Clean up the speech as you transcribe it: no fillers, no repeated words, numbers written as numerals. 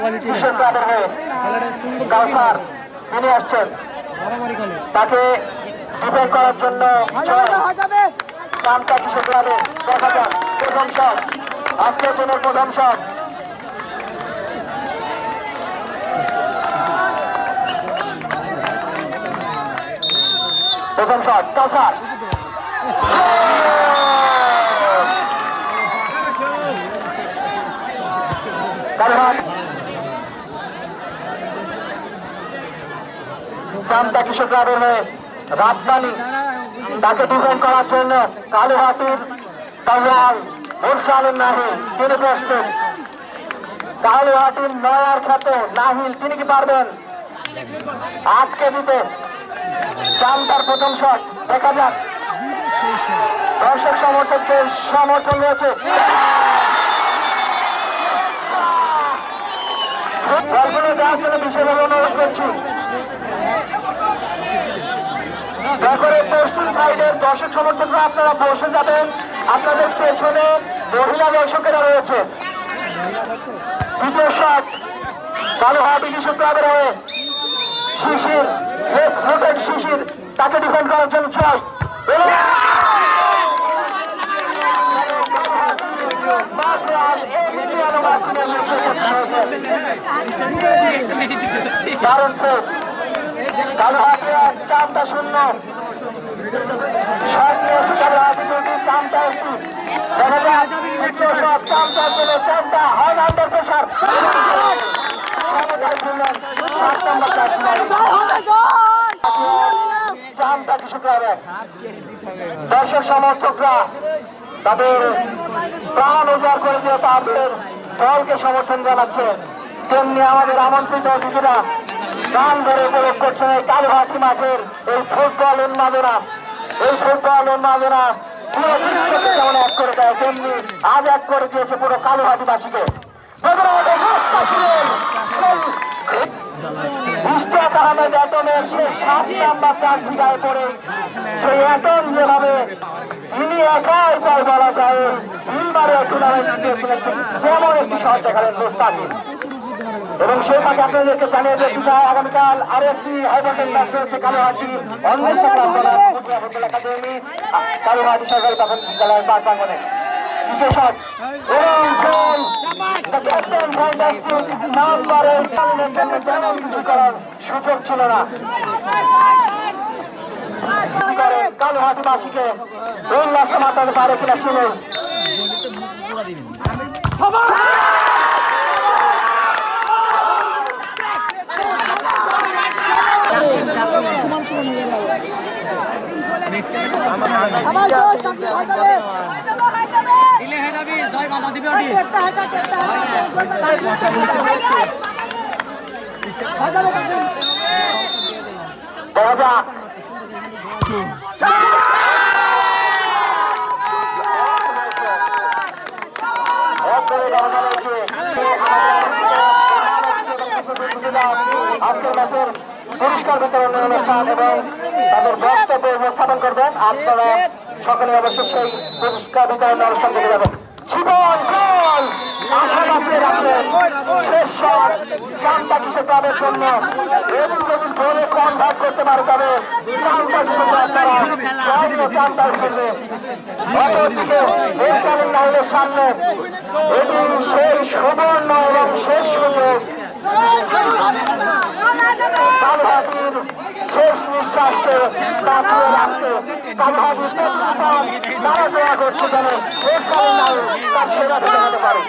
কিশোর ক্লাবের হয়ে কাউসার তিনি আসছেন, তাকে ডিফেন্ড করার জন্য চামটা কিশোর ক্লাবে দেখা যাক প্রথম শট, আজকের দিনের প্রথম শট। প্রথম শট কাউসার, চামটা কিশোর ক্লাবের হয়ে রাজধানী তাকে ডিফেন্ড করার জন্য কালুহাটির তাওয়াল মোরসালের নাহিল তিনি প্রস্তুত। কালুহাটির নয়ার খ্যাত নাহিল তিনি কি পারবেন আটকে দিতে? চামটার প্রথম শট দেখা যাক, দর্শক সমর্থকদের সমর্থন রয়েছে। বিশেষভাবে অনুরোধ করছি পশ্চিম সাইডের দর্শক সমর্থকরা আপনারা বসে যাবেন, আপনাদের পেছনে মহিলা দর্শকেরা রয়েছে। দ্বিতীয় শট কালুহাটি কিশোর ক্লাবের হয়ে শিশির, শিশির তাকে ডিফেন্ড করার জন্য ছয়, দারুণ সেভ। কালুহাটি চামটা শূন্য, কালুহাটি দুটি চামটা একটি। দেখা যাক দ্বিতীয় শট চামটার জন্য, চামটা হয় আন্ডার প্রেশার, 7 নম্বর চামটা কিশোর ক্লাবের দর্শক সমর্থকরা তাদের প্রাণ উজাড় করে দিয়ে তাদের দলকে সমর্থন জানাচ্ছে, তেমনি আমাদের আমন্ত্রিত অতিথিরা গান ধরে উপভোগ করছেন এই কালুহাটি মাঠের এই ফুটবল উন্মাদনা। এই ফুটবল উন্মাদনা পুরো বিশ্বকে যেমন এক করে দেয়, তেমনি আজ এক করে দিয়েছে পুরো কালুহাটিবাসীকে। ইশতিয়াক আহমেদ অ্যাটমের সেই 7 নাম্বার জার্সি গায়ে পড়ে সেই অ্যাটম যেভাবে তিনি একাই বল বলা যায় তিনবারে টুর্নামেন্ট জিতেছিলেন, তেমন একটি শট দেখালেন মুস্তাকিম। এবং সেই ফাঁকে আপনাদেরকে জানিয়ে দিতে চাই আগামীকাল আরো একটি হাইড্রোজেন ম্যাচ রয়েছে কালুহাটি অন্বেষণ ফুটবল একাডেমি, কালুহাটি সরকারি প্রাথমিক বিদ্যালয়ের পাঁচ প্রাঙ্গনে। দ্বিতীয় শট সুযোগ ছিল না, কালুহাটিবাসীকে উল্লাসে মাতাতে পারে কিনা শুনুন। আজকের ম্যাচের পুরস্কার বিতরণের অনুষ্ঠান এবং তাদের বক্তব্য উপস্থাপন করবেন। আপনারা সকলে অবশ্যই সেই পুরস্কার বিতরণের অনুষ্ঠান দেখে যাবেন। জীবন গোল আশা বাঁচিয়ে রাখলেন শেষ শট চামটা কিশোর ক্লাবের জন্য, এবং যদি গোলে কনভার্ট করতে পারে তবে চামটা কিশোর ক্লাব তারা চামটায় খেলবে। অপরদিকে নাহিলের সামনে এটি সেই সুবর্ণ এবং শেষ সুযোগ, কালুহাটির শেষ নিঃশ্বাসকে বাঁচিয়ে রাখতে কালুহাটির তারা দোয়া করছে যেন নাহিল তার সেরা হতে পারে।